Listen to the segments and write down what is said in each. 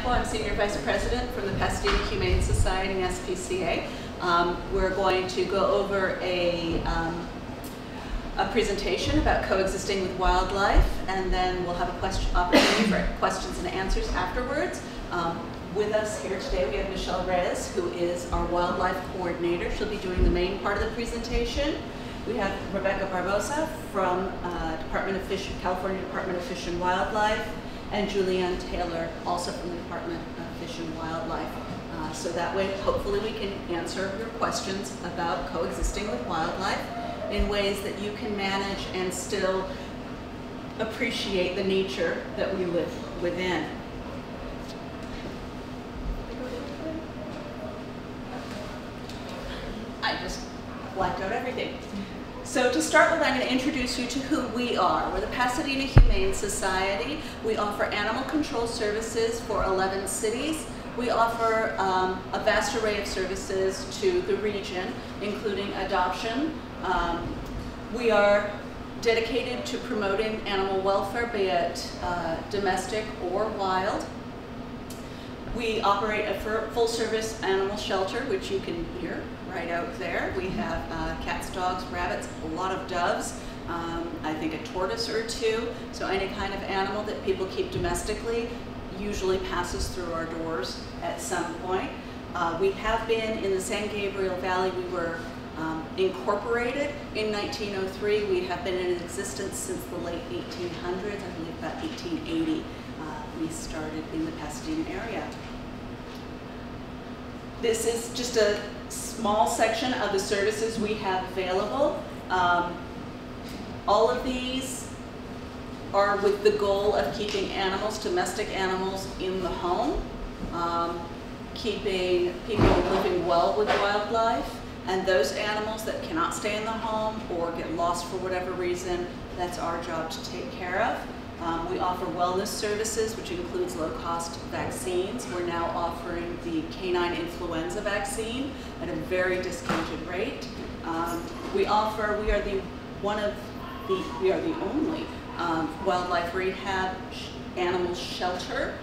Michael. I'm Senior Vice President from the Pasadena Humane Society SPCA. We're going to go over a presentation about coexisting with wildlife, and then we'll have a opportunity for questions and answers afterwards. With us here today we have Michelle Reyes, who is our wildlife coordinator. She'll be doing the main part of the presentation. We have Rebecca Barbosa from California Department of Fish and Wildlife, and Julianne Taylor, also from the Department of Fish and Wildlife. So that way, hopefully we can answer your questions about coexisting with wildlife in ways that you can manage and still appreciate the nature that we live within. I just blacked out everything. So to start with, I'm going to introduce you to who we are. We're the Pasadena Humane Society. We offer animal control services for 11 cities. We offer a vast array of services to the region, including adoption. We are dedicated to promoting animal welfare, be it domestic or wild. We operate a full-service animal shelter, which you can hear right out there. We have cats, dogs, rabbits, a lot of doves, I think a tortoise or two. So any kind of animal that people keep domestically usually passes through our doors at some point. We have been in the San Gabriel Valley. We were incorporated in 1903. We have been in existence since the late 1800s, I believe about 1880. We started in the Pasadena area. This is just a small section of the services we have available. All of these are with the goal of keeping animals, domestic animals, in the home, keeping people living well with wildlife, and those animals that cannot stay in the home or get lost for whatever reason, that's our job to take care of. We offer wellness services, which includes low-cost vaccines. We're now offering the canine influenza vaccine at a very discounted rate. We are the only wildlife rehab animal shelter,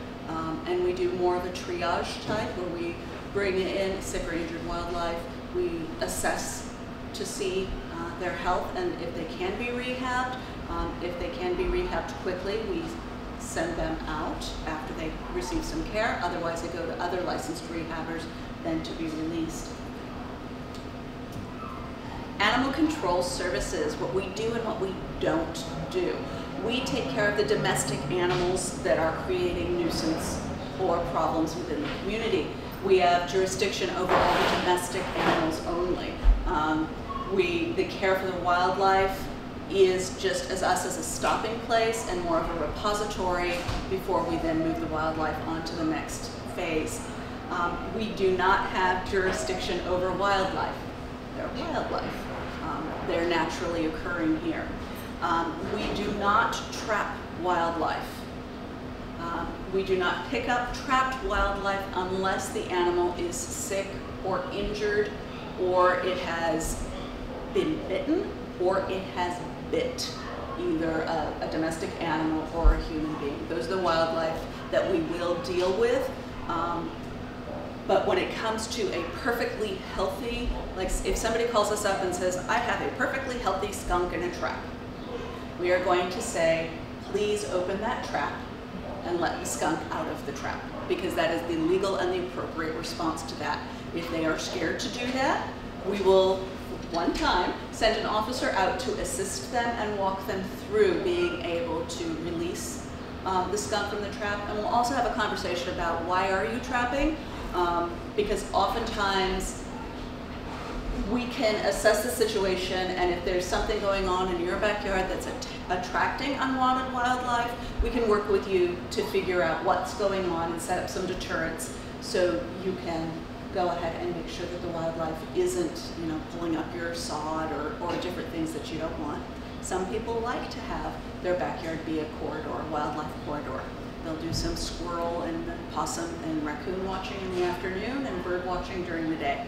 and we do more of a triage type where we bring in sick or injured wildlife. We assess to see their health and if they can be rehabbed. If they can be rehabbed quickly, we send them out after they receive some care. Otherwise, they go to other licensed rehabbers then to be released. Animal control services, what we do and what we don't do. We take care of the domestic animals that are creating nuisance or problems within the community. We have jurisdiction over all the domestic animals only. The care for the wildlife is just as us as a stopping place and more of a repository before we then move the wildlife on to the next phase. We do not have jurisdiction over wildlife. They're wildlife. They're naturally occurring here. We do not trap wildlife. We do not pick up trapped wildlife unless the animal is sick or injured, or it has been bitten, or it has bit either a domestic animal or a human being. Those are the wildlife that we will deal with. But when it comes to a perfectly healthy, like if somebody calls us up and says, I have a perfectly healthy skunk in a trap, we are going to say, please open that trap and let the skunk out of the trap, because that is the legal and the appropriate response to that. If they are scared to do that, we will one time send an officer out to assist them and walk them through being able to release the skunk from the trap. And we'll also have a conversation about why are you trapping, because oftentimes we can assess the situation, and if there's something going on in your backyard that's attracting unwanted wildlife, we can work with you to figure out what's going on and set up some deterrents so you can go ahead and make sure that the wildlife isn't, pulling up your sod or different things that you don't want. Some people like to have their backyard be a corridor, a wildlife corridor. They'll do some squirrel and possum and raccoon watching in the afternoon and bird watching during the day.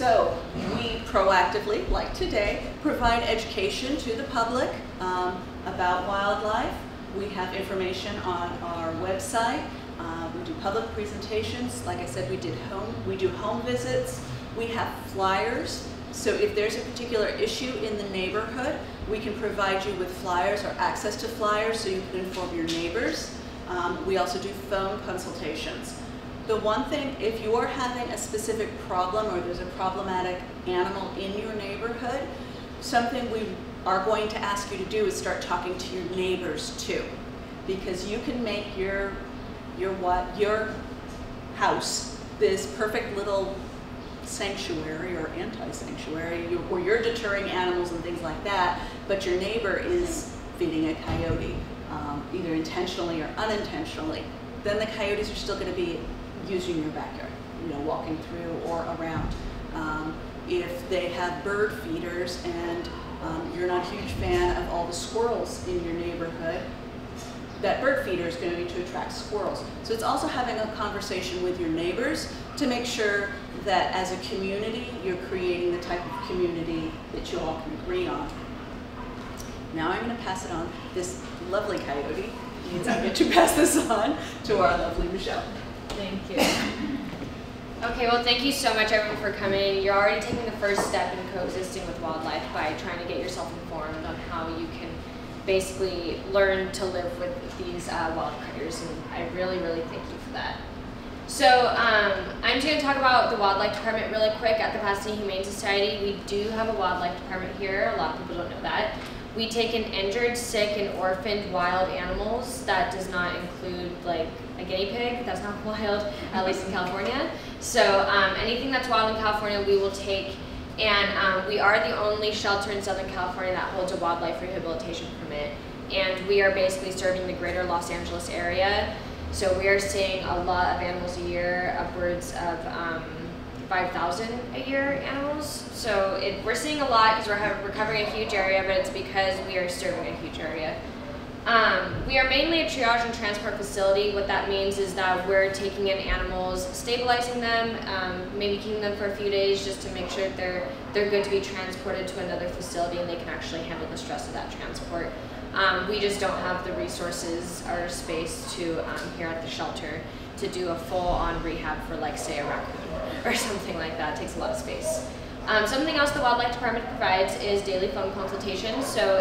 So we proactively, like today, provide education to the public about wildlife. We have information on our website. We do public presentations. Like I said, we do home visits. We have flyers. So if there's a particular issue in the neighborhood, we can provide you with flyers or access to flyers so you can inform your neighbors. We also do phone consultations. The one thing, if you're having a specific problem or there's a problematic animal in your neighborhood, something we are going to ask you to do is start talking to your neighbors too. Because you can make your house this perfect little sanctuary or anti-sanctuary, where you're deterring animals and things like that, but your neighbor is feeding a coyote, either intentionally or unintentionally. Then the coyotes are still going to be using your backyard, walking through or around. If they have bird feeders and you're not a huge fan of all the squirrels in your neighborhood, that bird feeder is going to attract squirrels. So it's also having a conversation with your neighbors to make sure that as a community, you're creating the type of community that you all can agree on. Now I'm going to pass it on. This lovely coyote means I get to pass this on to our lovely Michelle. Thank you. Okay, well, thank you so much, everyone, for coming. You're already taking the first step in coexisting with wildlife by trying to get yourself informed on how you can basically learn to live with these wild critters, and I really, really thank you for that. So I'm just going to talk about the wildlife department really quick. At the Pasadena Humane Society, we do have a wildlife department here. A lot of people don't know that. We take in injured, sick, and orphaned wild animals. That does not include like a guinea pig. That's not wild, at least in California. So anything that's wild in California, we will take. And we are the only shelter in Southern California that holds a wildlife rehabilitation permit. And we are basically serving the greater Los Angeles area. So we are seeing a lot of animals a year, upwards of 5,000 a year animals. So we're seeing a lot because we're covering a huge area, but it's because we are serving a huge area. We are mainly a triage and transport facility. What that means is that we're taking in animals, stabilizing them, maybe keeping them for a few days just to make sure they're good to be transported to another facility and they can actually handle the stress of that transport. We just don't have the resources or space to here at the shelter to do a full-on rehab for, like, say, a raccoon or something like that. It takes a lot of space. Something else the wildlife department provides is daily phone consultations. So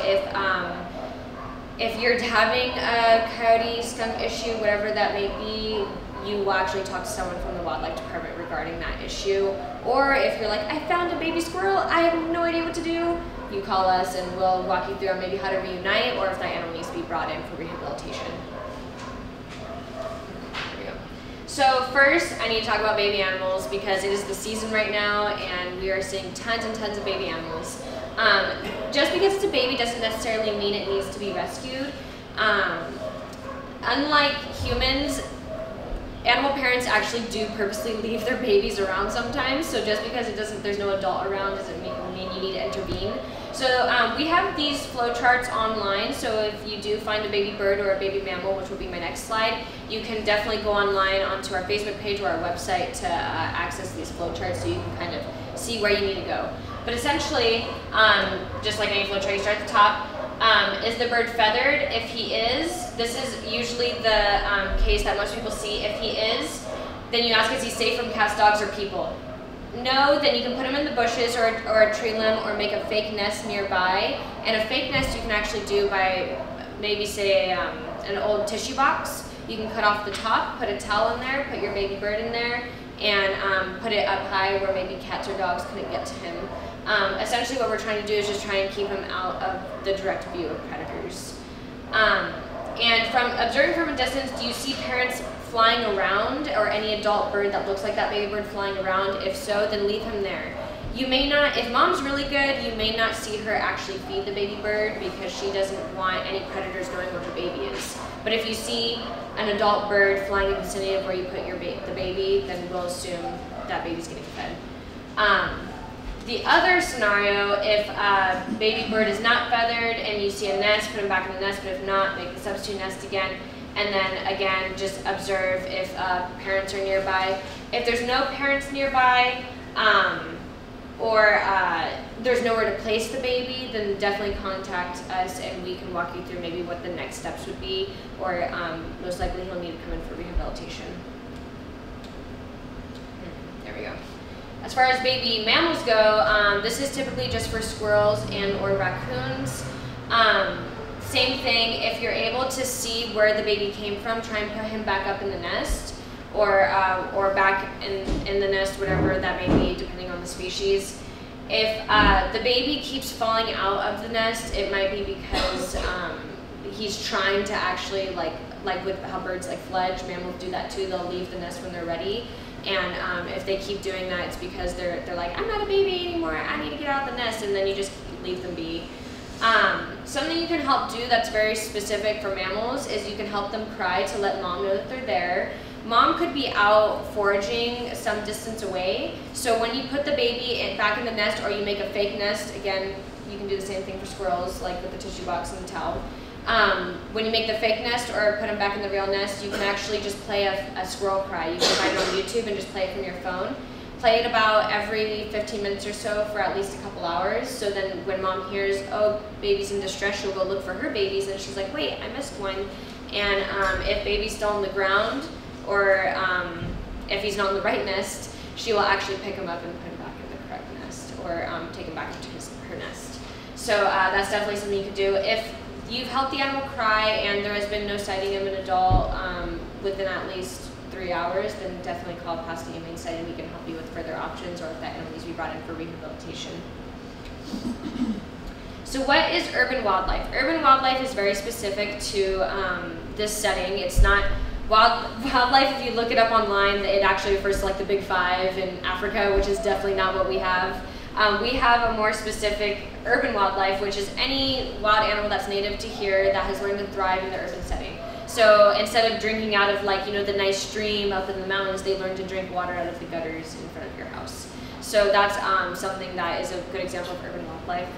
if you're having a coyote, skunk issue, whatever that may be, you will actually talk to someone from the wildlife department regarding that issue. Or if you're like, I found a baby squirrel, I have no idea what to do, you call us and we'll walk you through on maybe how to reunite or if that animal needs to be brought in for rehabilitation. There we go. So first, I need to talk about baby animals because it is the season right now and we are seeing tons and tons of baby animals. Just because it's a baby doesn't necessarily mean it needs to be rescued. Unlike humans, animal parents actually do purposely leave their babies around sometimes. So just because there's no adult around doesn't mean you need to intervene. So we have these flow charts online. So if you do find a baby bird or a baby mammal, which will be my next slide, you can definitely go online onto our Facebook page or our website to access these flow charts so you can kind of see where you need to go. But essentially, just like any flow chart, you start at the top. Is the bird feathered? If he is, this is usually the case that most people see. If he is, then you ask, is he safe from cats, dogs, or people? No, then you can put him in the bushes or a tree limb or make a fake nest nearby. And a fake nest you can actually do by maybe, say, an old tissue box. You can cut off the top, put a towel in there, put your baby bird in there, and put it up high where maybe cats or dogs couldn't get to him. Essentially what we're trying to do is just try and keep him out of the direct view of predators. And from observing from a distance, do you see parents flying around or any adult bird that looks like that baby bird flying around? If so, then leave him there. You may not, if mom's really good, you may not see her actually feed the baby bird because she doesn't want any predators knowing where her baby is. But if you see an adult bird flying in the vicinity of where you put the baby, then we'll assume that baby's getting fed. The other scenario, if a baby bird is not feathered and you see a nest, put him back in the nest, but if not, make the substitute nest again. And then again, just observe if parents are nearby. If there's no parents nearby, or there's nowhere to place the baby, then definitely contact us and we can walk you through maybe what the next steps would be, or most likely he'll need to come in for rehabilitation. There we go. As far as baby mammals go, this is typically just for squirrels and or raccoons. Same thing, if you're able to see where the baby came from, try and put him back up in the nest, or back in the nest, whatever that may be, depending on the species. If the baby keeps falling out of the nest, it might be because he's trying to actually, like with how birds like fledge, mammals do that too, they'll leave the nest when they're ready. And if they keep doing that, it's because they're like, I'm not a baby anymore, I need to get out of the nest, and then you just leave them be. Something you can help do that's very specific for mammals is you can help them cry to let mom know that they're there. Mom could be out foraging some distance away, so when you put the baby back in the nest or you make a fake nest, again, you can do the same thing for squirrels, like with the tissue box and the towel. When you make the fake nest or put them back in the real nest, you can actually just play a squirrel cry. You can find it on YouTube and just play it from your phone. Play it about every 15 minutes or so for at least a couple hours. So then when mom hears, oh, baby's in distress, she'll go look for her babies, and she's like, wait, I missed one. And if baby's still on the ground, or if he's not in the right nest, she will actually pick him up and put him back in the correct nest, or take him back into her nest. So that's definitely something you could do. If you've helped the animal cry and there has been no sighting of an adult within at least 3 hours, then definitely call Pasadena Humane Society and we can help you with further options, or if that animal needs to be brought in for rehabilitation. So what is urban wildlife? Urban wildlife is very specific to this setting. It's not wildlife. If you look it up online, it actually refers to like the big five in Africa, which is definitely not what we have. We have a more specific urban wildlife, which is any wild animal that's native to here that has learned to thrive in the urban setting. So instead of drinking out of, like, the nice stream up in the mountains, they learn to drink water out of the gutters in front of your house. So that's something that is a good example of urban wildlife.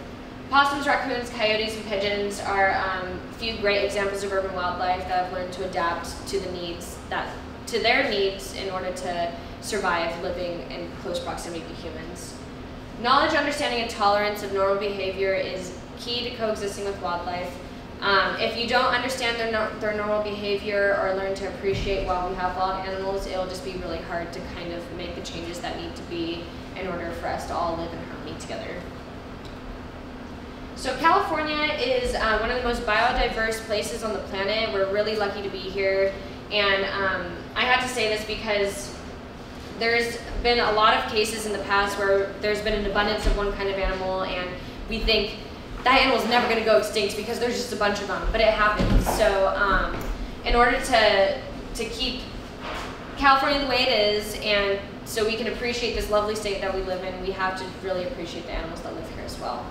Possums, raccoons, coyotes, and pigeons are a few great examples of urban wildlife that have learned to adapt to their needs in order to survive living in close proximity to humans. Knowledge, understanding, and tolerance of normal behavior is key to coexisting with wildlife. If you don't understand their normal behavior or learn to appreciate why we have wild animals, it'll just be really hard to kind of make the changes that need to be in order for us to all live in harmony together. So California is one of the most biodiverse places on the planet. We're really lucky to be here, and I have to say this because there's been a lot of cases in the past where there's been an abundance of one kind of animal, and we think that animal's never going to go extinct because there's just a bunch of them, but it happens. So in order to keep California the way it is, and so we can appreciate this lovely state that we live in, we have to really appreciate the animals that live here as well.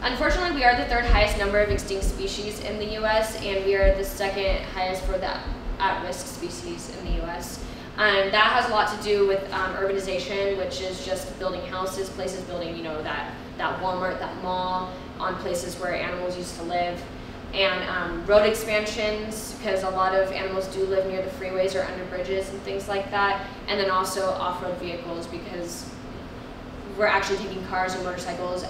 Unfortunately, we are the third highest number of extinct species in the U.S., and we are the second highest for the at-risk species in the U.S. And that has a lot to do with urbanization, which is just building houses, places building, that Walmart, that mall, on places where animals used to live. And road expansions, because a lot of animals do live near the freeways or under bridges and things like that. And then also off-road vehicles, because we're actually taking cars and motorcycles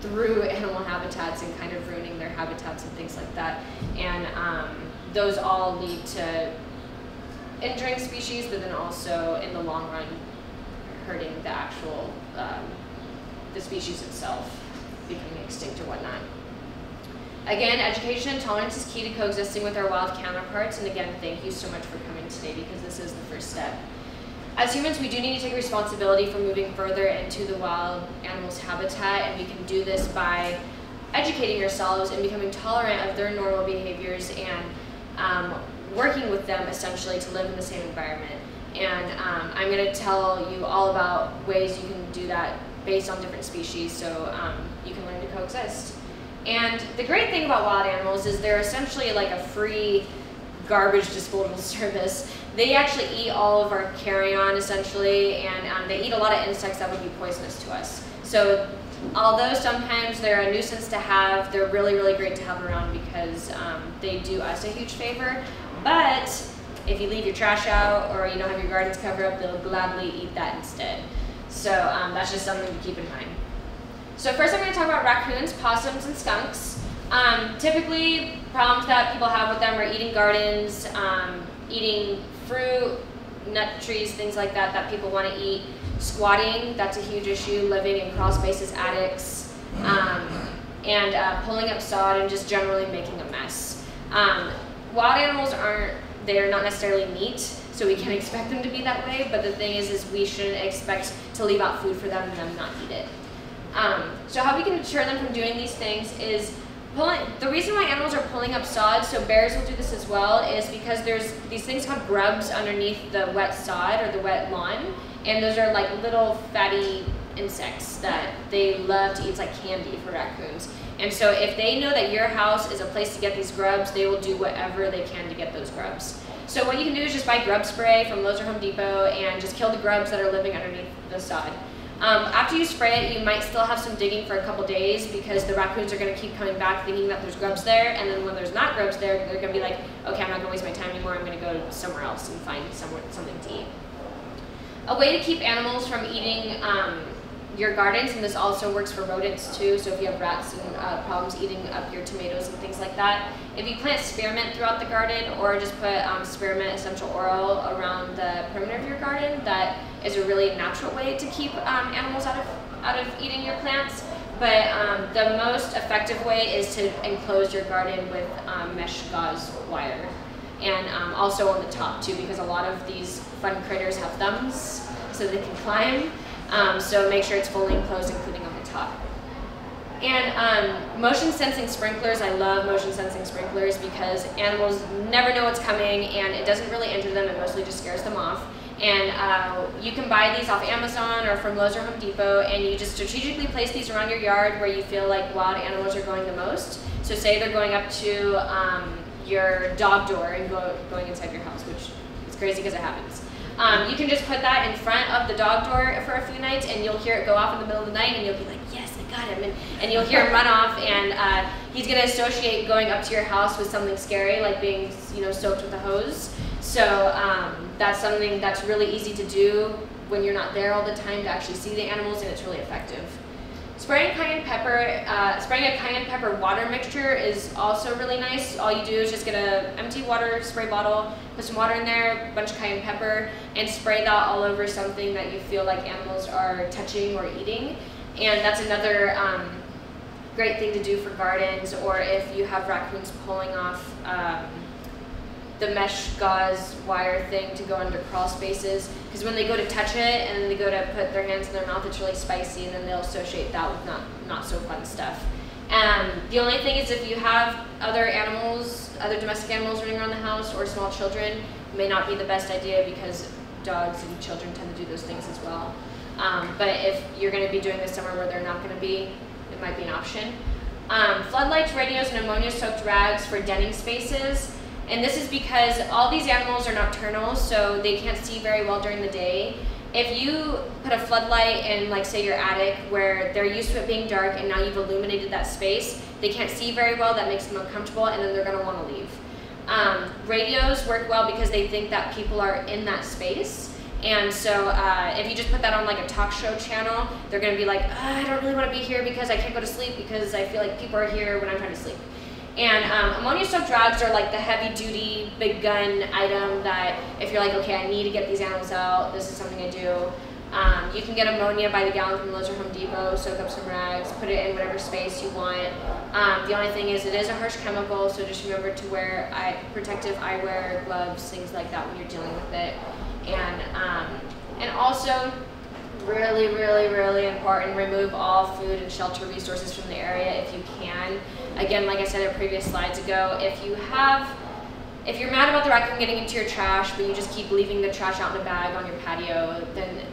through animal habitats and kind of ruining their habitats and things like that. And those all lead to injuring species, but then also in the long run hurting the actual the species itself, becoming extinct or whatnot. Again, education and tolerance is key to coexisting with our wild counterparts, and again, thank you so much for coming today, because this is the first step. As humans, we do need to take responsibility for moving further into the wild animals' habitat, and we can do this by educating ourselves and becoming tolerant of their normal behaviors and working with them essentially to live in the same environment. And I'm going to tell you all about ways you can do that based on different species, so you can learn to coexist. And the great thing about wild animals is they're essentially like a free garbage disposal service. They actually eat all of our carrion essentially, and they eat a lot of insects that would be poisonous to us. So although sometimes they're a nuisance to have, they're really, really great to have around because they do us a huge favor. But if you leave your trash out or you don't have your gardens covered up, they'll gladly eat that instead. So that's just something to keep in mind. So first I'm going to talk about raccoons, possums, and skunks. Typically, problems that people have with them are eating gardens, eating fruit, nut trees, things like that that people want to eat. Squatting, that's a huge issue, living in crawl spaces, attics, and pulling up sod and just generally making a mess. Wild animals they're not necessarily meat, so we can't expect them to be that way, but the thing is we shouldn't expect to leave out food for them and them not eat it. So how we can deter them from doing these things is the reason why animals are pulling up sod, so bears will do this as well, is because there's these things called grubs underneath the wet sod or the wet lawn, and those are like little fatty insects that they love to eat. It's like candy for raccoons. And so if they know that your house is a place to get these grubs, they will do whatever they can to get those grubs. So what you can do is just buy grub spray from Lowe's or Home Depot and just kill the grubs that are living underneath the sod. After you spray it, you might still have some digging for a couple days because the raccoons are going to keep coming back thinking that there's grubs there, and then when there's not grubs there, they're going to be like, okay, I'm not going to waste my time anymore, I'm going to go somewhere else and find something to eat. A way to keep animals from eating your gardens, and this also works for rodents too, so if you have rats and problems eating up your tomatoes and things like that, if you plant spearmint throughout the garden or just put spearmint essential oil around the perimeter of your garden, that is a really natural way to keep animals out of eating your plants. But the most effective way is to enclose your garden with mesh gauze wire, and also on the top too, because a lot of these fun critters have thumbs so they can climb. So make sure it's fully enclosed, including on the top. And motion sensing sprinklers, I love motion sensing sprinklers because animals never know what's coming and it doesn't really injure them, it mostly just scares them off. And you can buy these off Amazon or from Lowe's or Home Depot, and you just strategically place these around your yard where you feel like wild animals are going the most. So say they're going up to your dog door and going inside your house, which is crazy because it happens. You can just put that in front of the dog door for a few nights, and you'll hear it go off in the middle of the night, and you'll be like, yes, I got him, and you'll hear him run off, and he's going to associate going up to your house with something scary, like being soaked with a hose. So that's something that's really easy to do when you're not there all the time to actually see the animals, and it's really effective. Spraying cayenne pepper, spraying a cayenne pepper water mixture is also really nice. All you do is just get an empty water spray bottle, put some water in there, a bunch of cayenne pepper, and spray that all over something that you feel like animals are touching or eating. And that's another great thing to do for gardens, or if you have raccoons pulling off the mesh gauze wire thing to go under crawl spaces, because when they go to touch it and they go to put their hands in their mouth, it's really spicy, and then they'll associate that with not so fun stuff. The only thing is, if you have other animals, other domestic animals running around the house, or small children, it may not be the best idea because dogs and children tend to do those things as well. But if you're going to be doing this somewhere where they're not going to be, it might be an option. Floodlights, radios, and ammonia-soaked rags for denning spaces. And this is because all these animals are nocturnal, so they can't see very well during the day. If you put a floodlight in, like, say, your attic, where they're used to it being dark and now you've illuminated that space, they can't see very well, that makes them uncomfortable, and then they're going to want to leave. Radios work well because they think that people are in that space. And so if you just put that on like a talk show channel, they're going to be like, I don't really want to be here because I can't go to sleep because I feel like people are here when I'm trying to sleep. And ammonia-soaked rags are like the heavy-duty, big gun item that if you're like, okay, I need to get these animals out, this is something I do. You can get ammonia by the gallon from Lowe's or Home Depot, soak up some rags, put it in whatever space you want. The only thing is it is a harsh chemical, so just remember to wear protective eyewear, gloves, things like that when you're dealing with it. And also, really, really, really important, remove all food and shelter resources from the area if you can. Again, like I said in previous slides ago, if you're mad about the raccoon getting into your trash, but you just keep leaving the trash out in a bag on your patio, then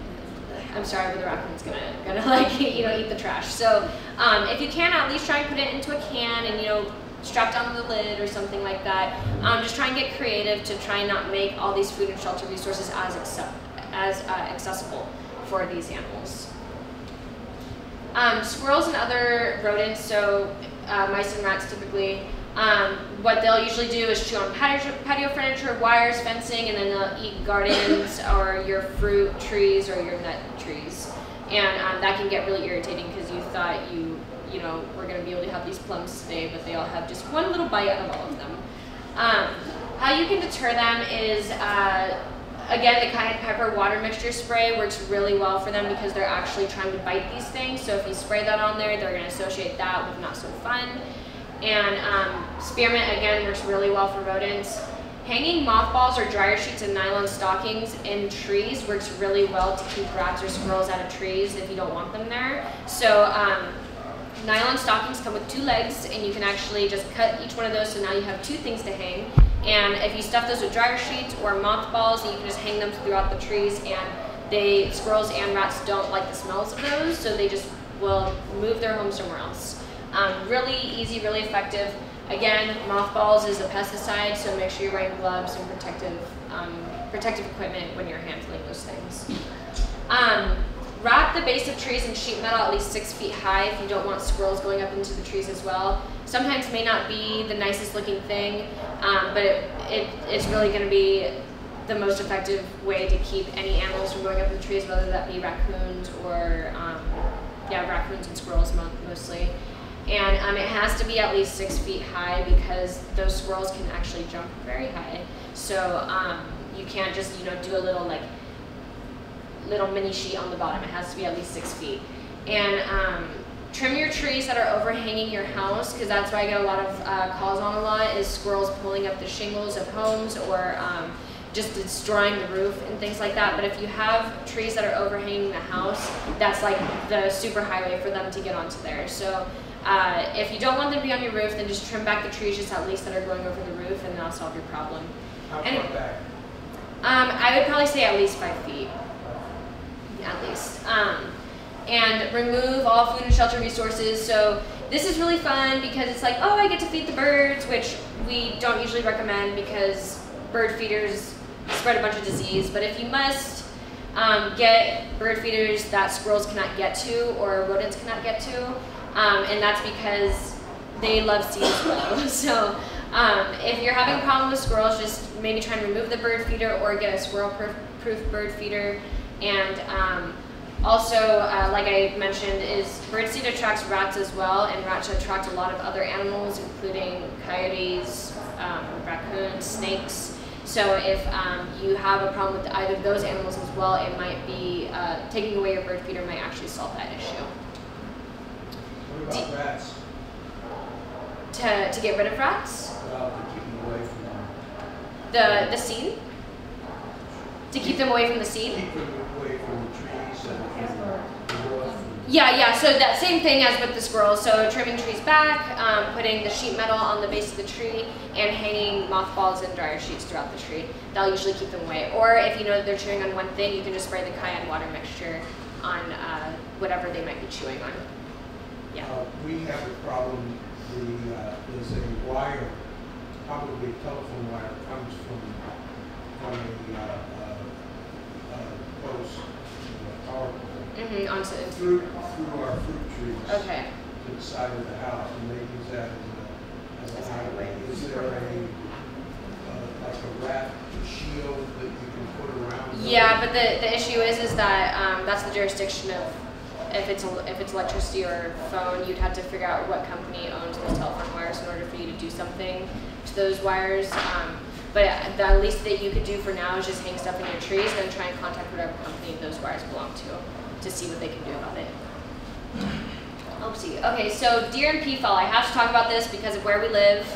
I'm sorry, but the raccoon's gonna like, eat the trash. So if you can, at least try and put it into a can and, strap down the lid or something like that. Just try and get creative to try and not make all these food and shelter resources as accessible for these animals. Squirrels and other rodents, so mice and rats typically, what they'll usually do is chew on patio furniture, wires, fencing, and then they'll eat gardens or your fruit trees or your nut trees. And that can get really irritating because you thought you know, we're going to be able to have these plums today, but they all have just one little bite out of all of them. How you can deter them is, again, the cayenne pepper water mixture spray works really well for them because they're actually trying to bite these things. So if you spray that on there, they're going to associate that with not so fun. And spearmint, again, works really well for rodents. Hanging mothballs or dryer sheets and nylon stockings in trees works really well to keep rats or squirrels out of trees if you don't want them there. So nylon stockings come with 2 legs, and you can actually just cut each one of those, so now you have 2 things to hang. And if you stuff those with dryer sheets or mothballs, you can just hang them throughout the trees, and squirrels and rats don't like the smells of those, so they just will move their home somewhere else. Really easy, really effective. Again, mothballs is a pesticide, so make sure you're wearing gloves and protective equipment when you're handling those things. Wrap the base of trees in sheet metal at least 6 feet high if you don't want squirrels going up into the trees as well. Sometimes may not be the nicest looking thing, but it's really going to be the most effective way to keep any animals from going up in the trees, whether that be raccoons or, raccoons and squirrels mostly. And it has to be at least 6 feet high because those squirrels can actually jump very high. So you can't just, you know, do a little little mini sheet on the bottom. It has to be at least 6 feet. And trim your trees that are overhanging your house, because that's why I get a lot of calls on a lot, is squirrels pulling up the shingles of homes or just destroying the roof and things like that. But if you have trees that are overhanging the house, that's like the super highway for them to get onto there. So if you don't want them to be on your roof, then just trim back the trees just at least that are going over the roof, and that'll solve your problem. How far back? I would probably say at least 5 feet. At least. And remove all food and shelter resources. So this is really fun because it's like, oh, I get to feed the birds, which we don't usually recommend because bird feeders spread a bunch of disease. But if you must, get bird feeders that squirrels cannot get to or rodents cannot get to, and that's because they love seeds as well. So if you're having a problem with squirrels, just maybe try and remove the bird feeder or get a squirrel-proof bird feeder. And also, like I mentioned, is birdseed attracts rats as well, and rats attract a lot of other animals, including coyotes, raccoons, snakes. So if you have a problem with either of those animals as well, it might be taking away your bird feeder might actually solve that issue. What about rats? To get rid of rats? To keep them away from the seed? To keep them away from the seed? Keep them away from the trees and the wood. Yeah, so that same thing as with the squirrels. So trimming trees back, putting the sheet metal on the base of the tree, and hanging mothballs and dryer sheets throughout the tree. That'll usually keep them away. Or if you know that they're chewing on one thing, you can just spray the cayenne water mixture on whatever they might be chewing on. Yeah. We have a problem. There's a wire, probably a telephone wire, comes from a post, power pole, through our fruit trees. Okay. To the side of the house, and they use that as a highway. Is there like a rat shield that you can put around? Yeah, but the issue is that that's the jurisdiction of if it's electricity or phone, you'd have to figure out what company owns those telephone wires in order for you to do something to those wires. But the least that you could do for now is just hang stuff in your trees and then try and contact whatever company those wires belong to see what they can do about it. Oopsie. Okay, so deer and peafowl. I have to talk about this because of where we live.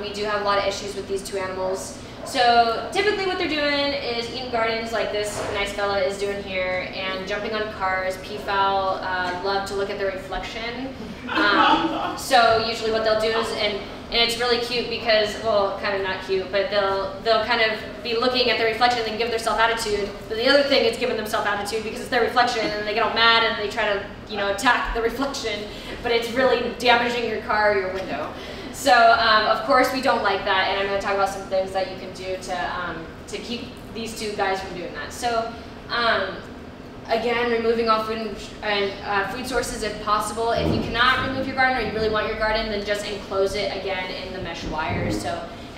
We do have a lot of issues with these 2 animals. So typically what they're doing is eating gardens like this nice fella is doing here, and jumping on cars. Peafowl love to look at their reflection. So usually what they'll do is, and it's really cute because, well, kind of not cute, but they'll kind of be looking at their reflection and give their self-attitude. But the other thing is giving them self-attitude because it's their reflection, and they get all mad and they try to, attack the reflection, but it's really damaging your car or your window. So of course we don't like that, and I'm going to talk about some things that you can do to keep these 2 guys from doing that. So again, removing all food and food sources if possible. If you cannot remove your garden or you really want your garden, then just enclose it again in the mesh wire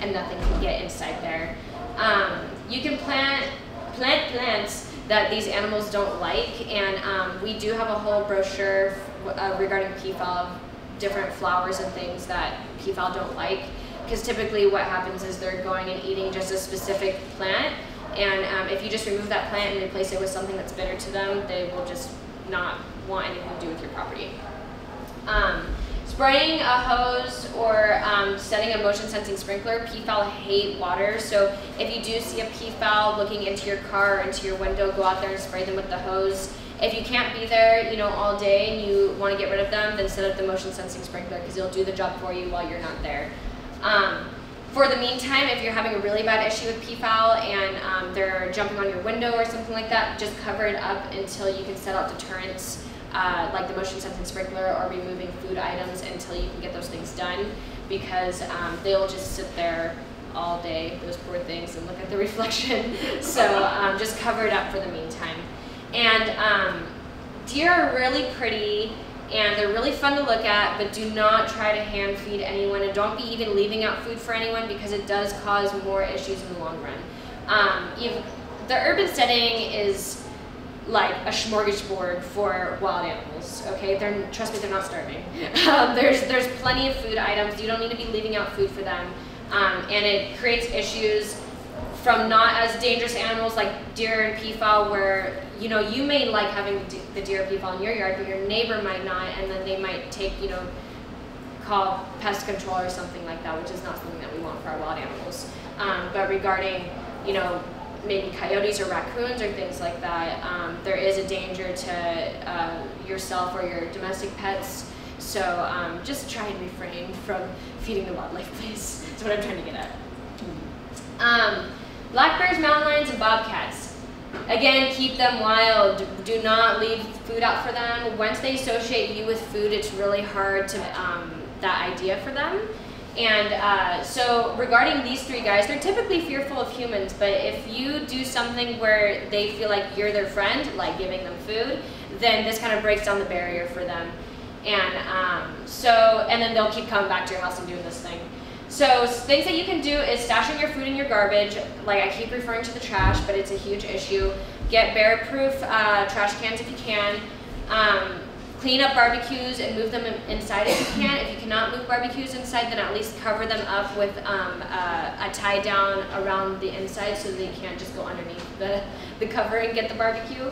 and nothing can get inside there. You can plant plants that these animals don't like, and we do have a whole brochure regarding peafowl, different flowers and things that peafowl don't like, because typically what happens is they're going and eating just a specific plant, and if you just remove that plant and replace it with something that's bitter to them, they will just not want anything to do with your property. Spraying a hose or setting a motion sensing sprinkler, peafowl hate water, so if you do see a peafowl looking into your car or into your window, go out there and spray them with the hose. If you can't be there, all day and you want to get rid of them, then set up the motion sensing sprinkler because it'll do the job for you while you're not there. For the meantime, if you're having a really bad issue with peafowl and they're jumping on your window or something like that, just cover it up until you can set out deterrents like the motion sensing sprinkler or removing food items until you can get those things done, because they'll just sit there all day, those poor things, and look at the reflection. So just cover it up for the meantime. And deer are really pretty and they're really fun to look at, but do not try to hand feed anyone, and don't be even leaving out food for anyone because it does cause more issues in the long run. The urban setting is like a smorgasbord for wild animals, okay? Trust me, they're not starving. There's plenty of food items. You don't need to be leaving out food for them. And it creates issues from not as dangerous animals like deer and peafowl, where you may like having the deer or peafowl in your yard, but your neighbor might not, and then they might take, call pest control or something like that, which is not something that we want for our wild animals. But regarding, maybe coyotes or raccoons or things like that, there is a danger to yourself or your domestic pets. So just try and refrain from feeding the wildlife, please. That's what I'm trying to get at. Black bears, mountain lions, and bobcats. Again, keep them wild. Do not leave food out for them. Once they associate you with food, it's really hard to that idea for them. And so regarding these three guys, they're typically fearful of humans, but if you do something where they feel like you're their friend, like giving them food, then this kind of breaks down the barrier for them. And and then they'll keep coming back to your house and doing this thing. So things that you can do is stashing your food in your garbage. Like I keep referring to the trash, but it's a huge issue. Get bear-proof trash cans if you can. Clean up barbecues and move them inside if you can. If you cannot move barbecues inside, then at least cover them up with a tie down around the inside so they can't just go underneath the cover and get the barbecue.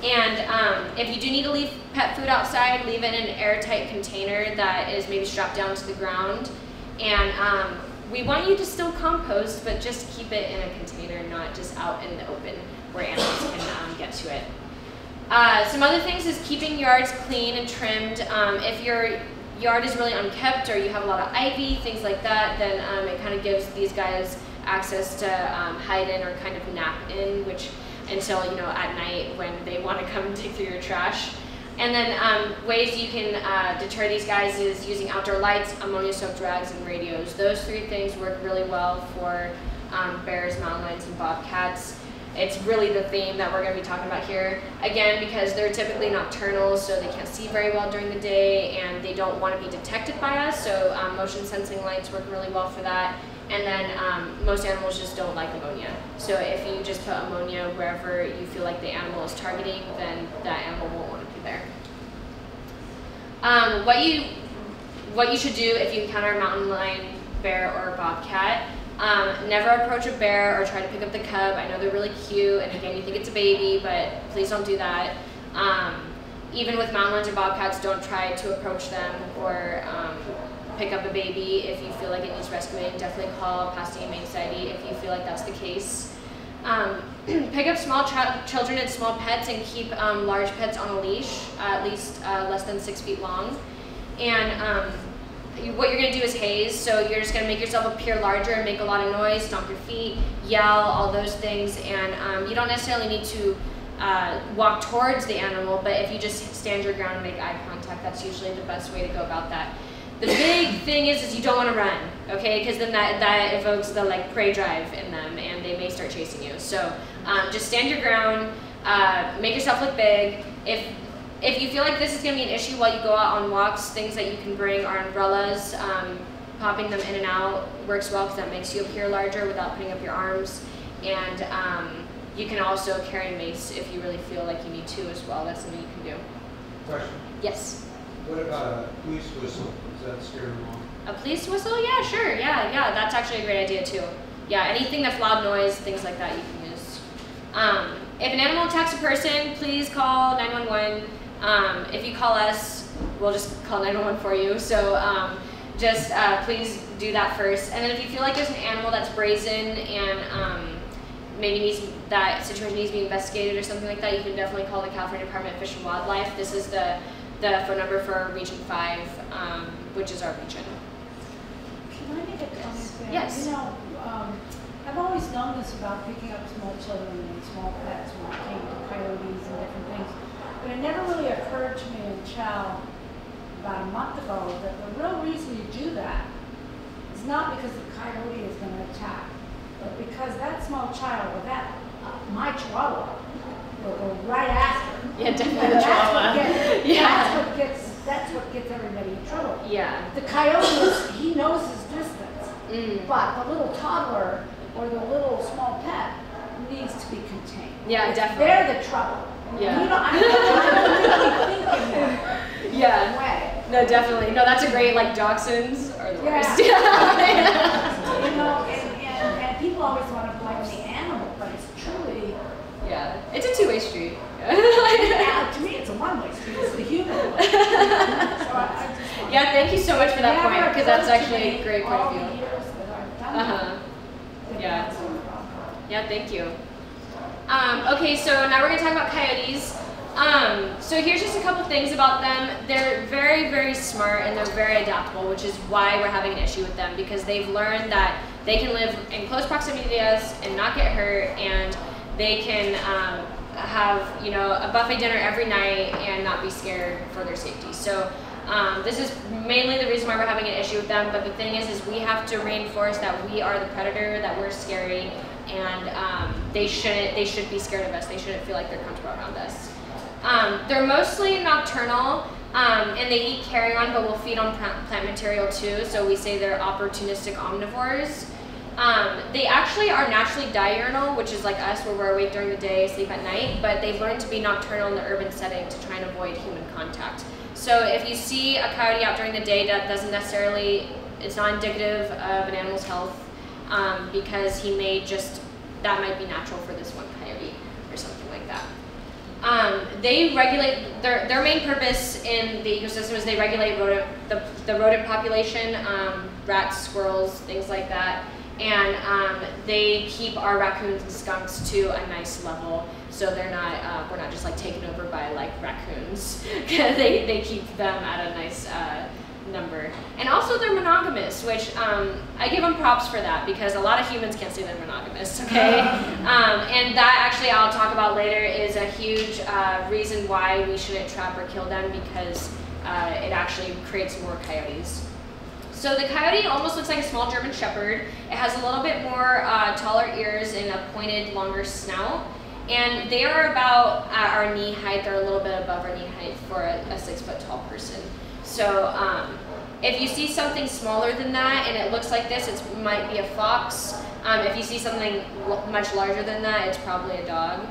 And if you do need to leave pet food outside, leave it in an airtight container that is maybe strapped down to the ground. And we want you to still compost, but just keep it in a container, not just out in the open where animals can get to it. Some other things is keeping yards clean and trimmed. If your yard is really unkept or you have a lot of ivy, things like that, then it kind of gives these guys access to hide in or kind of nap in, until at night when they want to come dig through your trash. And then ways you can deter these guys is using outdoor lights, ammonia-soaked rags, and radios. Those three things work really well for bears, mountain lions, and bobcats. It's really the theme that we're going to be talking about here. Again, because they're typically nocturnal, so they can't see very well during the day, and they don't want to be detected by us, so motion sensing lights work really well for that. And then most animals just don't like ammonia. So if you just put ammonia wherever you feel like the animal is targeting, then that animal won't want to be there. What you should do if you encounter a mountain lion, bear, or bobcat, never approach a bear or try to pick up the cub. I know they're really cute, and again, you think it's a baby, but please don't do that. Even with mountain lions or bobcats, don't try to approach them or pick up a baby. If you feel like it needs rescuing, definitely call Pasadena Humane Society if you feel like that's the case. Pick up small children and small pets, and keep large pets on a leash, at least less than 6 feet long. And what you're going to do is haze, so you're just going to make yourself appear larger and make a lot of noise, stomp your feet, yell, all those things. And you don't necessarily need to walk towards the animal, but if you just stand your ground and make eye contact, that's usually the best way to go about that. The big thing is you don't want to run, okay? Because then that evokes the prey drive in them, and they may start chasing you. So just stand your ground, make yourself look big. If you feel like this is going to be an issue while you go out on walks, things that you can bring are umbrellas. Popping them in and out works well because that makes you appear larger without putting up your arms. And you can also carry mace if you really feel like you need to as well. That's something you can do. Question. Yes. What about a police whistle? Does that scare them off? A police whistle? Yeah, sure. Yeah. That's actually a great idea too. Yeah, anything that's loud noise, things like that you can use. If an animal attacks a person, please call 911. If you call us, we'll just call 911 for you. So please do that first. And then if you feel like there's an animal that's brazen and maybe that situation needs to be investigated or something like that, you can definitely call the California Department of Fish and Wildlife. This is the phone number for Region 5, which is our region. Can I make a comment there? Yes. You know, I've always known this about picking up small children and small pets when it came to coyotes and different things. But it never really occurred to me until about a month ago that the real reason you do that is not because the coyote is going to attack, but because that small child, or that, my chihuahua, will go right after. Yeah, definitely the chihuahua. That's what gets everybody in trouble. Yeah. The coyote, he knows his distance, but the little toddler or the little small pet needs to be contained. Yeah, definitely. They're the trouble. Yeah. You know, I don't really think in that way. No, definitely. No, that's a great, like, dachshunds are the worst. You know, and people always want to blame the animal, but it's truly... Yeah, it's a two-way street. To me, it's a one-way street. It's the human way. Yeah, thank you so much for that point, because that's actually a great point of view. Yeah, thank you. Okay, so now we're going to talk about coyotes. So here's just a couple things about them. They're very, very smart and they're very adaptable, which is why we're having an issue with them, because they've learned that they can live in close proximity to us and not get hurt, and they can have, you know, a buffet dinner every night and not be scared for their safety. So this is mainly the reason why we're having an issue with them, but the thing is we have to reinforce that we are the predator, that we're scary, and they should be scared of us. They shouldn't feel like they're comfortable around us. They're mostly nocturnal, and they eat carrion, but will feed on plant material too, so we say they're opportunistic omnivores. They actually are naturally diurnal, which is like us, where we're awake during the day, sleep at night, but they've learned to be nocturnal in the urban setting to try and avoid human contact. So if you see a coyote out during the day, that doesn't necessarily, it's not indicative of an animal's health, because he may just, that might be natural for this one coyote or something like that. They regulate, their main purpose in the ecosystem is they regulate the rodent population, rats, squirrels, things like that. And they keep our raccoons and skunks to a nice level, so they're not, we're not just like taken over by like raccoons. they keep them at a nice number. And also they're monogamous, which I give them props for that, because a lot of humans can't say they're monogamous, okay? And that actually I'll talk about later is a huge reason why we shouldn't trap or kill them, because it actually creates more coyotes. So the coyote almost looks like a small German Shepherd. It has a little bit more taller ears and a pointed, longer snout. And they are about at our knee height. They're a little bit above our knee height for a 6 foot tall person. So if you see something smaller than that and it looks like this, it might be a fox. If you see something much larger than that, it's probably a dog.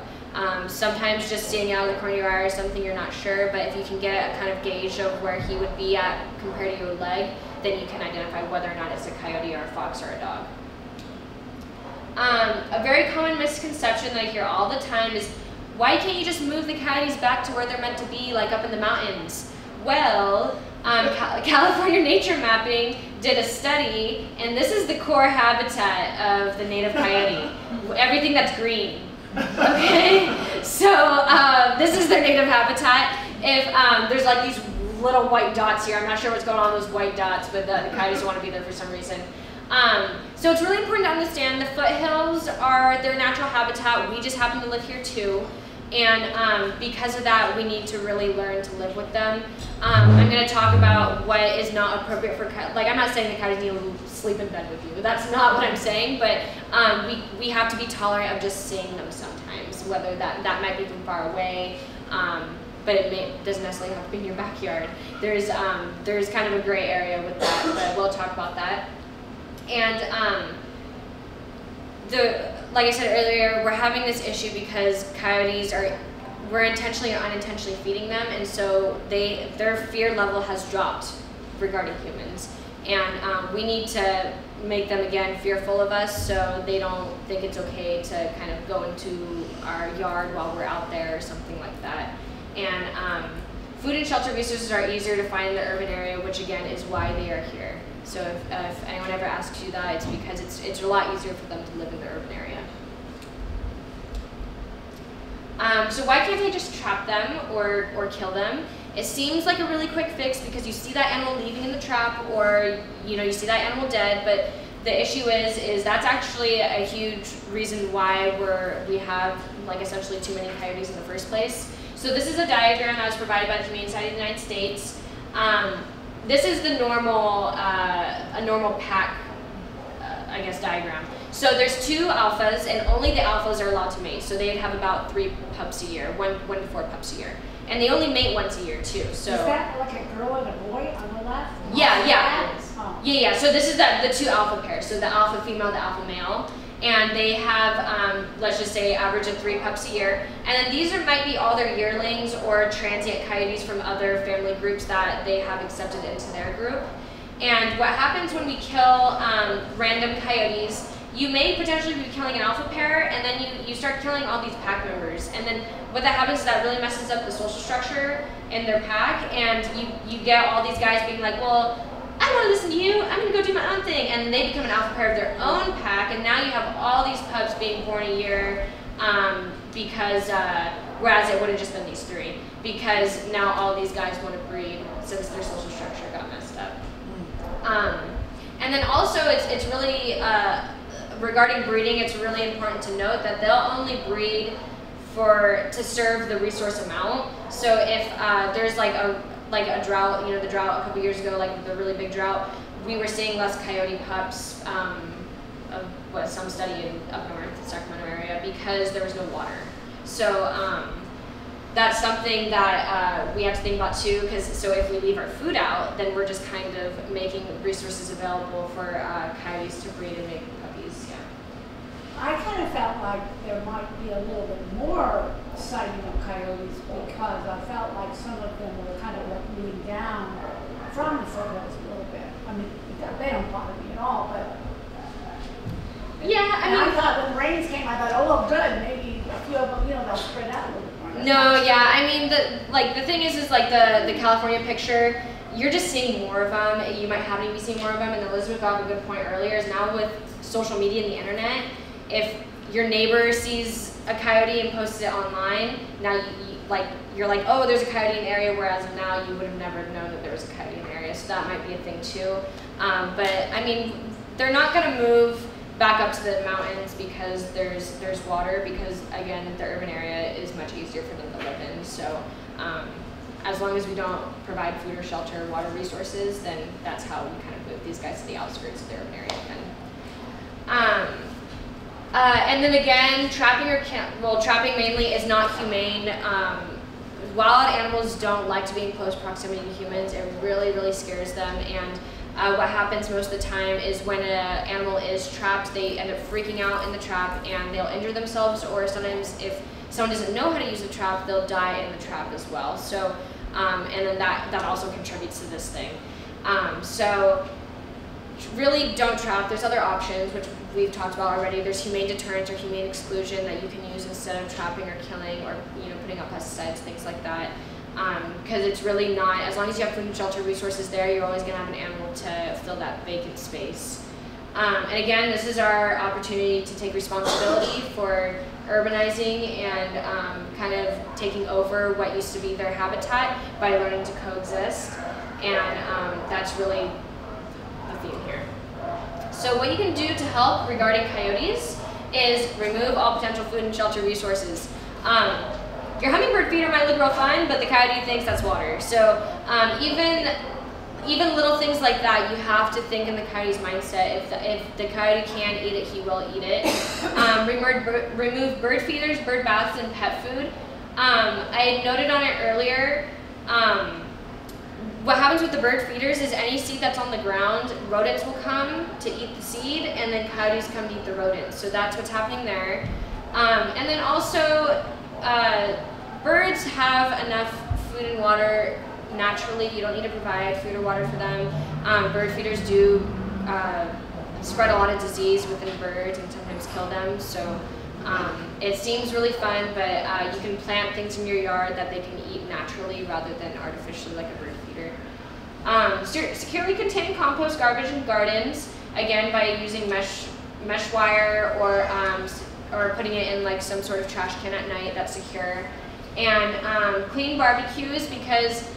Sometimes just seeing out of the corner of your eye or something, you're not sure, but if you can get a kind of gauge of where he would be at compared to your leg, then you can identify whether or not it's a coyote or a fox or a dog. A very common misconception that I hear all the time is, why can't you just move the coyotes back to where they're meant to be, like up in the mountains? Well, California Nature Mapping did a study, and this is the core habitat of the native coyote. Everything that's green. Okay, so this is their native habitat. If there's like these little white dots here, I'm not sure what's going on with those white dots, but the coyotes want to be there for some reason. So it's really important to understand the foothills are their natural habitat. We just happen to live here too, and because of that, we need to really learn to live with them. I'm going to talk about what is not appropriate for coyotes. Like, I'm not saying the coyotes need to sleep in bed with you. That's not what I'm saying, but we have to be tolerant of just seeing them sometimes, whether that might be from far away, but it doesn't necessarily have to be in your backyard. There's kind of a gray area with that, but we'll talk about that. And like I said earlier, we're having this issue because coyotes we're intentionally or unintentionally feeding them, and so their fear level has dropped regarding humans. And we need to make them, again, fearful of us so they don't think it's okay to kind of go into our yard while we're out there or something like that. And food and shelter resources are easier to find in the urban area, which again is why they are here. So if anyone ever asks you that, it's because it's a lot easier for them to live in the urban area. So why can't they just trap them or kill them? It seems like a really quick fix because you see that animal leaving in the trap, or you see that animal dead, but the issue is that's actually a huge reason why we have like essentially too many coyotes in the first place. So this is a diagram that was provided by the Humane Society of the United States. This is the normal, a normal pack, I guess, diagram. So there's 2 alphas, and only the alphas are allowed to mate. So they'd have about 3 pups a year, 1 to 4 pups a year. And they only mate once a year too. So is that like a girl and a boy on the left? Yeah. Oh. Yeah. So this is the 2 alpha pairs. So the alpha female, the alpha male. And they have, let's just say, average of 3 pups a year. And then these might be all their yearlings or transient coyotes from other family groups that they have accepted into their group. And what happens when we kill random coyotes, you may potentially be killing an alpha pair, and then you start killing all these pack members. And then what that happens is that really messes up the social structure in their pack, and you get all these guys being like, well, I don't want to listen to you, I'm going to go do my own thing. And they become an alpha pair of their own pack, and now you have all these pups being born a year because, whereas it would have just been these 3, because now all these guys want to breed since their social structure got messed up. And then also it's really, regarding breeding, it's really important to note that they'll only breed to serve the resource amount. So if there's like a drought, the drought a couple years ago, like the really big drought, we were seeing less coyote pups, of what some study in up north, Sacramento area, because there was no water. So that's something that we have to think about too, because so if we leave our food out, then we're just kind of making resources available for coyotes to breed and make puppies. Yeah. I kind of felt like there might be a little bit more sighting of coyotes because I felt like some of them were kind of like moving down from the foothills a little bit. I mean, they don't bother me at all, but yeah, I thought when the rains came, I thought, oh, well, good, maybe a few of them, they'll spread out a little bit more. No, yeah, I mean, the thing is like the California picture, you're just seeing more of them. You might happen to be seeing more of them, and Elizabeth got a good point earlier, is now with social media and the internet, if your neighbor sees a coyote and posts it online, now you're like, oh, there's a coyote in the area, whereas now you would have never known that there was a coyote in the area, so that might be a thing too. But I mean, they're not gonna move back up to the mountains because there's water, because again, the urban area is much easier for them to live in. So as long as we don't provide food or shelter or water resources, then that's how we kind of move these guys to the outskirts of the urban area again. And then again, trapping mainly is not humane. Wild animals don't like to be in close proximity to humans. It really, really scares them. And what happens most of the time is when an animal is trapped, they end up freaking out in the trap and they'll injure themselves, or sometimes if someone doesn't know how to use the trap, they'll die in the trap as well. So, and then that also contributes to this thing. So really don't trap. There's other options, which we've talked about already. There's humane deterrence or humane exclusion that you can use instead of trapping or killing, or putting out pesticides, things like that. Because it's really not, as long as you have food and shelter resources there, you're always going to have an animal to fill that vacant space. And again, this is our opportunity to take responsibility for urbanizing and kind of taking over what used to be their habitat by learning to coexist. And that's really the theme here. So what you can do to help regarding coyotes is remove all potential food and shelter resources. Your hummingbird feeder might look real fine, but the coyote thinks that's water. So even little things like that, you have to think in the coyote's mindset. If the coyote can eat it, he will eat it. Remove bird feeders, bird baths, and pet food. I had noted on it earlier, what happens with the bird feeders is any seed that's on the ground, rodents will come to eat the seed, and then coyotes come to eat the rodents. So that's what's happening there. And then also, birds have enough food and water naturally. You don't need to provide food or water for them. Bird feeders do spread a lot of disease within birds and sometimes kill them. So it seems really fun, but you can plant things in your yard that they can eat naturally rather than artificially like a bird feeder. Securely contain compost garbage in gardens, again by using mesh wire or putting it in like some sort of trash can at night that's secure. And clean barbecues, because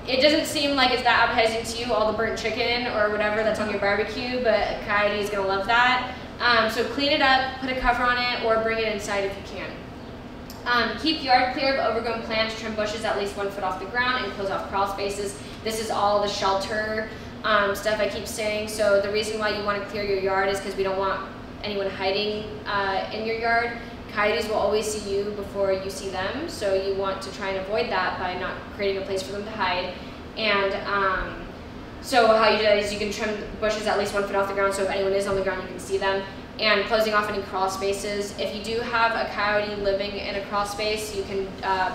it doesn't seem like it's that appetizing to you, all the burnt chicken or whatever that's on your barbecue, but a coyote is gonna love that. So clean it up, put a cover on it, or bring it inside if you can. Keep yard clear of overgrown plants, trim bushes at least 1 foot off the ground, and close off crawl spaces. This is all the shelter stuff I keep saying. So the reason why you want to clear your yard is because we don't want anyone hiding in your yard. Coyotes will always see you before you see them, so you want to try and avoid that by not creating a place for them to hide. And so how you do that is you can trim bushes at least 1 foot off the ground, so if anyone is on the ground you can see them. And closing off any crawl spaces. If you do have a coyote living in a crawl space, you can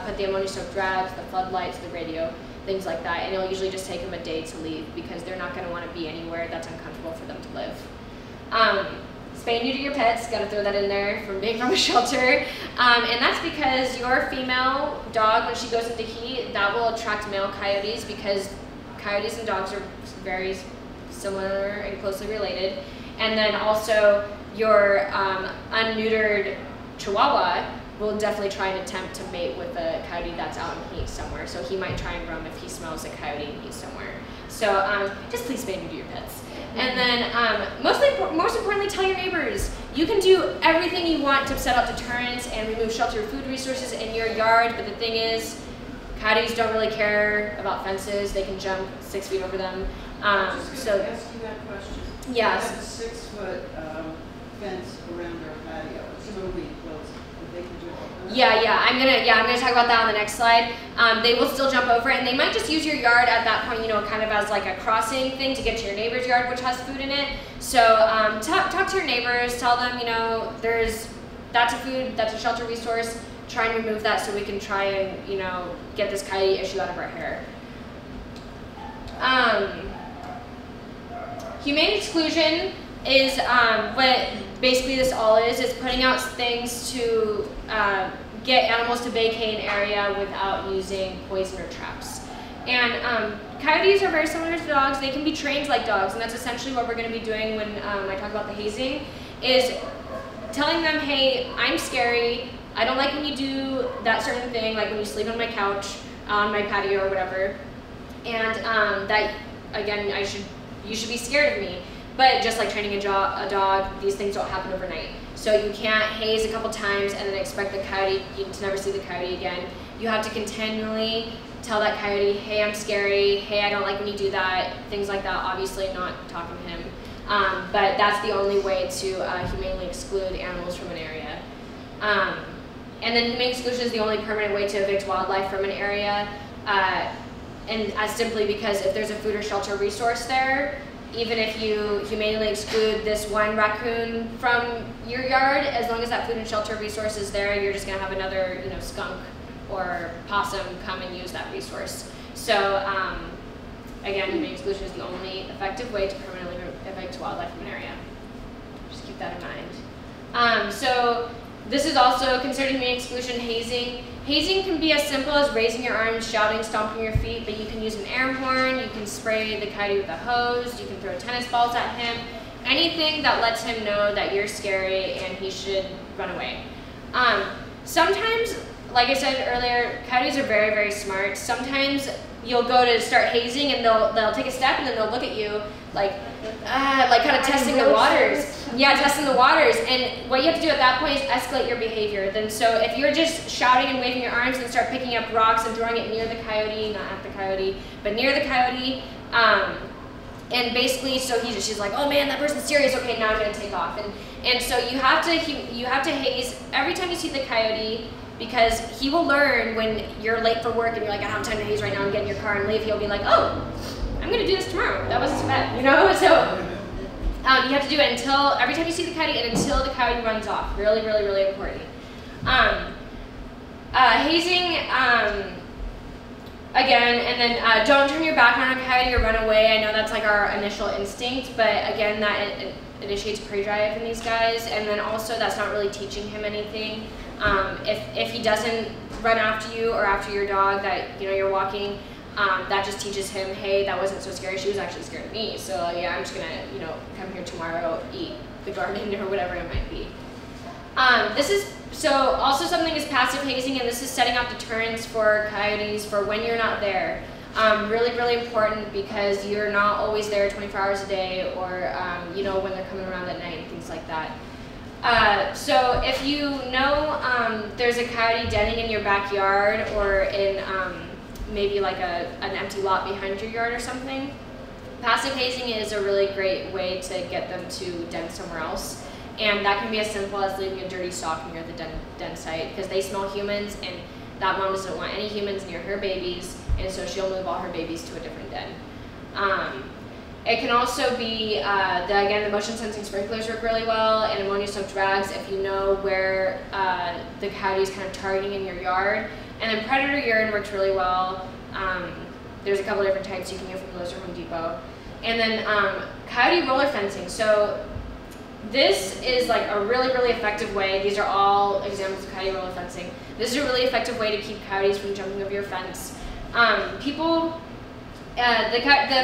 put the ammonia-soaked drags, the floodlights, the radio, things like that. And it'll usually just take them a day to leave because they're not going to want to be anywhere that's uncomfortable for them to live. Spay and neuter your pets, got to throw that in there from being from a shelter. And that's because your female dog, when she goes into heat, that will attract male coyotes because coyotes and dogs are very similar and closely related. And then also your unneutered Chihuahua will definitely try and attempt to mate with a coyote that's out in heat somewhere. So he might try and roam if he smells a coyote in heat somewhere. So just please spay and neuter your pets. And then most importantly, tell your neighbors. You can do everything you want to set up deterrents and remove shelter food resources in your yard, but the thing is, coyotes don't really care about fences. They can jump 6 feet over them. So ask you that question. Yes. They have a 6 foot fence around their patio. It's totally closed. They can do it. Yeah. I'm gonna talk about that on the next slide. They will still jump over it, and they might just use your yard at that point, kind of as like a crossing thing to get to your neighbor's yard, which has food in it. So talk to your neighbors, tell them, that's a shelter resource. Try and remove that so we can try and get this coyote issue out of our hair. Humane exclusion is what basically this all is putting out things to get animals to vacate an area without using poison or traps. And coyotes are very similar to dogs. They can be trained like dogs, and that's essentially what we're going to be doing when I talk about the hazing, is telling them, hey, I'm scary. I don't like when you do that certain thing, like when you sleep on my couch, on my patio or whatever. And that, again, you should be scared of me. But just like training a dog, these things don't happen overnight. So you can't haze a couple times and then expect the coyote to never see the coyote again. You have to continually tell that coyote, hey, I'm scary, hey, I don't like when you do that, things like that, obviously not talking to him. But that's the only way to humanely exclude animals from an area. And then humane exclusion is the only permanent way to evict wildlife from an area. And as simply because if there's a food or shelter resource there, even if you humanely exclude this one raccoon from your yard, as long as that food and shelter resource is there, you're just gonna have another, skunk or possum come and use that resource. So again, humane exclusion is the only effective way to permanently evict wildlife from an area. Just keep that in mind. So this is also considered humane exclusion. Hazing. Hazing can be as simple as raising your arms, shouting, stomping your feet, but you can use an air horn, you can spray the coyote with a hose, you can throw tennis balls at him, anything that lets him know that you're scary and he should run away. Sometimes, like I said earlier, coyotes are very, very smart. Sometimes you'll go to start hazing and they'll take a step and then they'll look at you like kind of testing the waters. Yeah, testing the waters. And what you have to do at that point is escalate your behavior. Then so if you're just shouting and waving your arms and start picking up rocks and throwing it near the coyote, not at the coyote, but near the coyote, and basically so she's like, oh man, that person's serious. Okay, now I'm gonna take off. And so you have to haze every time you see the coyote, because he will learn when you're late for work and you're like, I don't have time to haze right now, and get in your car and leave. He'll be like, oh, I'm gonna do this tomorrow. That wasn't so bad, you know? So you have to do it until, every time you see the coyote and until the coyote runs off. Really, really, really important. Hazing, again, and then don't turn your back on a coyote or run away. I know that's like our initial instinct, but again, that it initiates prey drive in these guys, and then also that's not really teaching him anything. If he doesn't run after you or after your dog that you're walking, that just teaches him, hey, that wasn't so scary. She was actually scared of me. So yeah, I'm just gonna come here tomorrow, eat the garden or whatever it might be. Also something is passive hazing, and this is setting up deterrents for coyotes for when you're not there. Really, really important, because you're not always there 24 hours a day, or when they're coming around at night and things like that. So if you know there's a coyote denning in your backyard, or in maybe like an empty lot behind your yard or something, passive hazing is a really great way to get them to den somewhere else. And that can be as simple as leaving a dirty sock near the den site, because they smell humans, and that mom doesn't want any humans near her babies, and so she'll move all her babies to a different den. It can also be, again, the motion sensing sprinklers work really well, and ammonia soaked rags if you know where the coyote is kind of targeting in your yard. And then predator urine works really well. There's a couple different types you can get from Lowe's or Home Depot. And then coyote roller fencing. So this is like a really, really effective way. These are all examples of coyote roller fencing. This is a really effective way to keep coyotes from jumping over your fence. The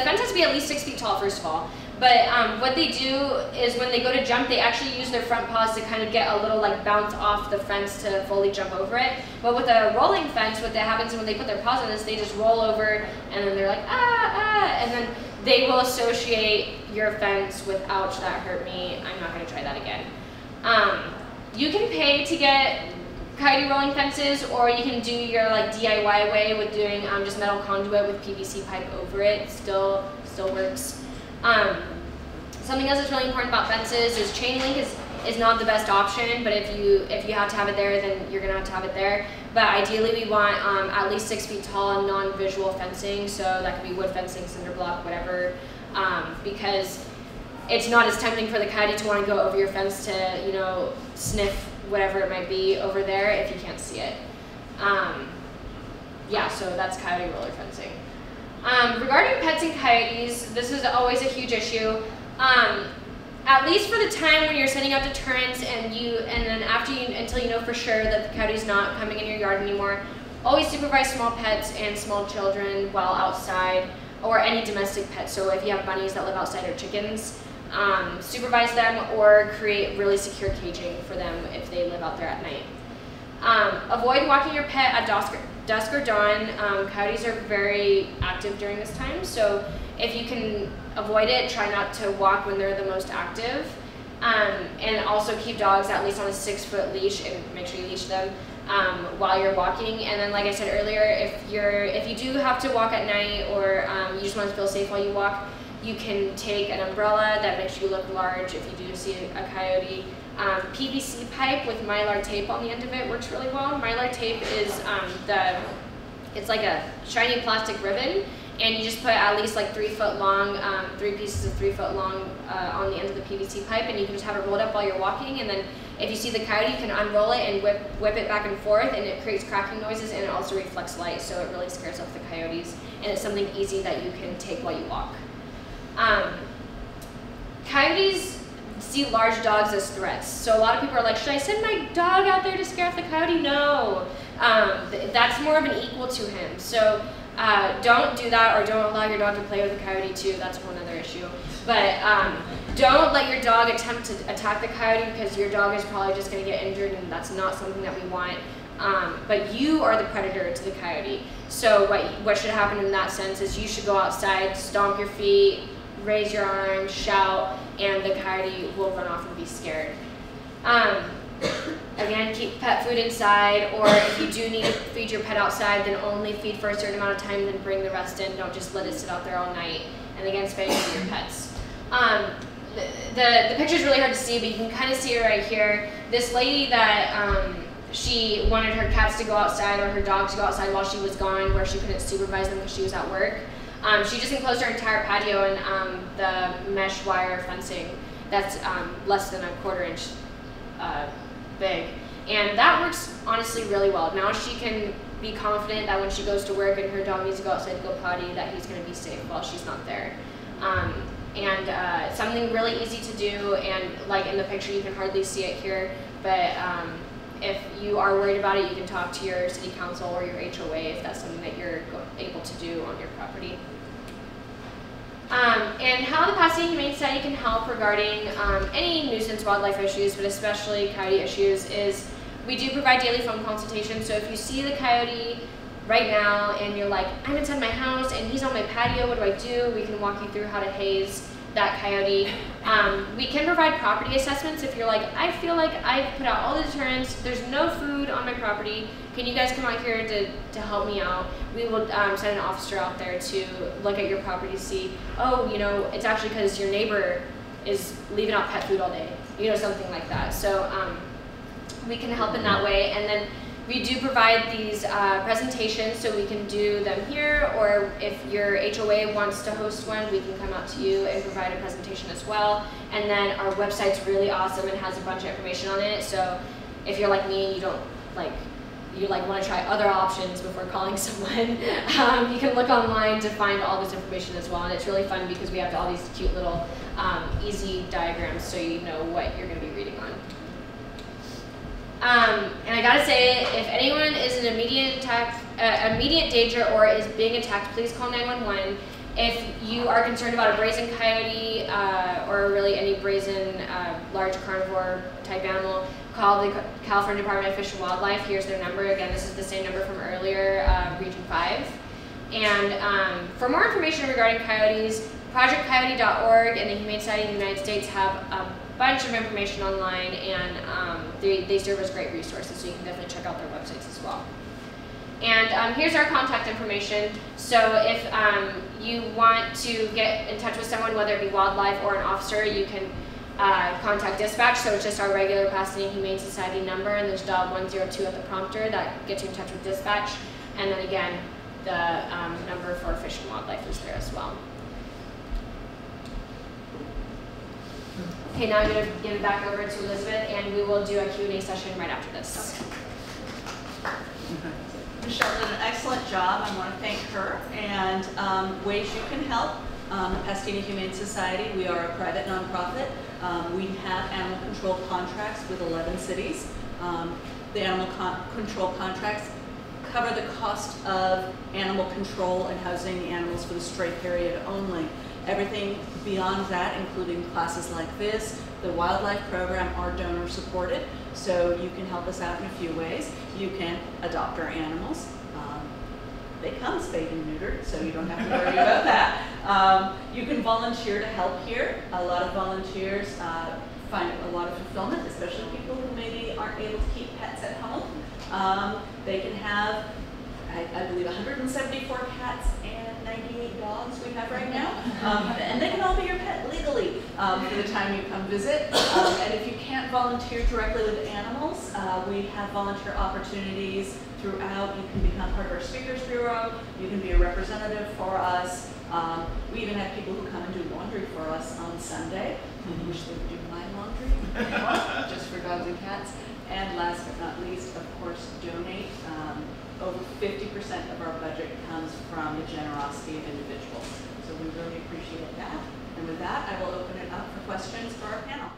fence has to be at least 6 feet tall, first of all. But what they do is when they go to jump, they actually use their front paws to kind of get a little like bounce off the fence to fully jump over it. But with a rolling fence, what that happens when they put their paws on this, they just roll over, and then they're like, ah, ah, and then they will associate your fence with, ouch, that hurt me, I'm not going to try that again. You can pay to get coyote rolling fences, or you can do your like DIY way with doing just metal conduit with PVC pipe over it. Still works. Something else that's really important about fences is chain link is not the best option, but if you have to have it there, then you're gonna have to have it there. But ideally we want at least 6 feet tall non-visual fencing, so that could be wood fencing, cinder block, whatever, because it's not as tempting for the coyote to want to go over your fence to sniff whatever it might be over there if you can't see it. Yeah, so that's coyote roller fencing. Regarding pets and coyotes, this is always a huge issue. At least for the time when you're sending out deterrents and then until you know for sure that the coyote's not coming in your yard anymore, always supervise small pets and small children while outside, or any domestic pets. So if you have bunnies that live outside or chickens, supervise them or create really secure caging for them if they live out there at night. Avoid walking your pet at dusk or dawn. Coyotes are very active during this time, so if you can avoid it, try not to walk when they're the most active. And also keep dogs at least on a 6-foot leash, and make sure you leash them while you're walking. And then, like I said earlier, if you do have to walk at night, or you just want to feel safe while you walk, you can take an umbrella that makes you look large if you do see a coyote. PVC pipe with mylar tape on the end of it works really well. Mylar tape is it's like a shiny plastic ribbon, and you just put at least like 3 foot long, 3 pieces of 3 foot long on the end of the PVC pipe, and you can just have it rolled up while you're walking. And then if you see the coyote, you can unroll it and whip it back and forth, and it creates cracking noises, and it also reflects light, so it really scares off the coyotes. And it's something easy that you can take while you walk. Coyotes see large dogs as threats. So a lot of people are like, should I send my dog out there to scare off the coyote? No. That's more of an equal to him. So don't do that, or don't allow your dog to play with the coyote too. That's one other issue. But don't let your dog attempt to attack the coyote, because your dog is probably just going to get injured, and that's not something that we want. But you are the predator to the coyote. So what should happen in that sense is you should go outside, stomp your feet, raise your arms, shout, and the coyote will run off and be scared. Again, keep pet food inside, or if you do need to feed your pet outside, then only feed for a certain amount of time, then bring the rest in. Don't just let it sit out there all night. And again, spay your pets. The picture is really hard to see, but you can kind of see it right here. This lady that she wanted her cats to go outside or her dogs to go outside while she was gone, where she couldn't supervise them because she was at work. She just enclosed her entire patio in the mesh wire fencing that's less than a 1/4 inch big. And that works honestly really well. Now she can be confident that when she goes to work and her dog needs to go outside to go potty, that he's going to be safe while she's not there. Something really easy to do, and like in the picture you can hardly see it here, but if you are worried about it, you can talk to your city council or your HOA if that's something that you're able to do on your property. And how the Pasadena Humane Society can help regarding any nuisance wildlife issues, but especially coyote issues, is we do provide daily phone consultations. So if you see the coyote right now and you're like, I'm inside my house and he's on my patio, what do I do? We can walk you through how to haze that coyote. We can provide property assessments if you're like, I feel like I've put out all the deterrents, there's no food on my property, can you guys come out here to help me out? We will send an officer out there to look at your property to see, oh, you know, it's actually because your neighbor is leaving out pet food all day, you know, something like that. So we can help in that way. And then we do provide these presentations, so we can do them here, or if your HOA wants to host one, we can come out to you and provide a presentation as well. And then our website's really awesome and has a bunch of information on it. So if you're like me and you don't want to try other options before calling someone, you can look online to find all this information as well. And it's really fun because we have all these cute little easy diagrams so you know what you're going to be reading on. And I gotta say, if anyone is in immediate danger or is being attacked, please call 911. If you are concerned about a brazen coyote or really any brazen large carnivore type animal, call the California Department of Fish and Wildlife. Here's their number. Again, this is the same number from earlier, Region 5. And for more information regarding coyotes, ProjectCoyote.org and the Humane Society of the United States have a bunch of information online, and they serve as great resources, so you can definitely check out their websites as well. And here's our contact information. So if you want to get in touch with someone, whether it be wildlife or an officer, you can contact dispatch. So it's just our regular Pasadena Humane Society number, and there's dial 102 at the prompter that gets you in touch with dispatch. And then again, the number for Fish and Wildlife is there as well. Okay, now I'm going to give it back over to Elizabeth, and we will do a Q&A session right after this. Okay. Michelle did an excellent job. I want to thank her. And ways you can help. The Pasadena Humane Society, we are a private nonprofit. We have animal control contracts with 11 cities. The animal control contracts cover the cost of animal control and housing animals for the stray period only. Everything beyond that, including classes like this, the wildlife program, are donor supported, so you can help us out in a few ways. You can adopt our animals. They come spayed and neutered, so you don't have to worry about that. You can volunteer to help here. A lot of volunteers find a lot of fulfillment, especially people who maybe aren't able to keep pets at home. They can have, I believe, 174 cats and 98 dogs we have right now. And they can all be your pet legally for the time you come visit. And if you can't volunteer directly with animals, we have volunteer opportunities throughout. You can become part of our Speakers Bureau. You can be a representative for us. We even have people who come and do laundry for us on Sunday. I wish they would do my laundry, just for dogs and cats. And last but not least, of course, donate. Over 50% of our budget comes from the generosity of individuals. So we really appreciate that. And with that, I will open it up for questions for our panel.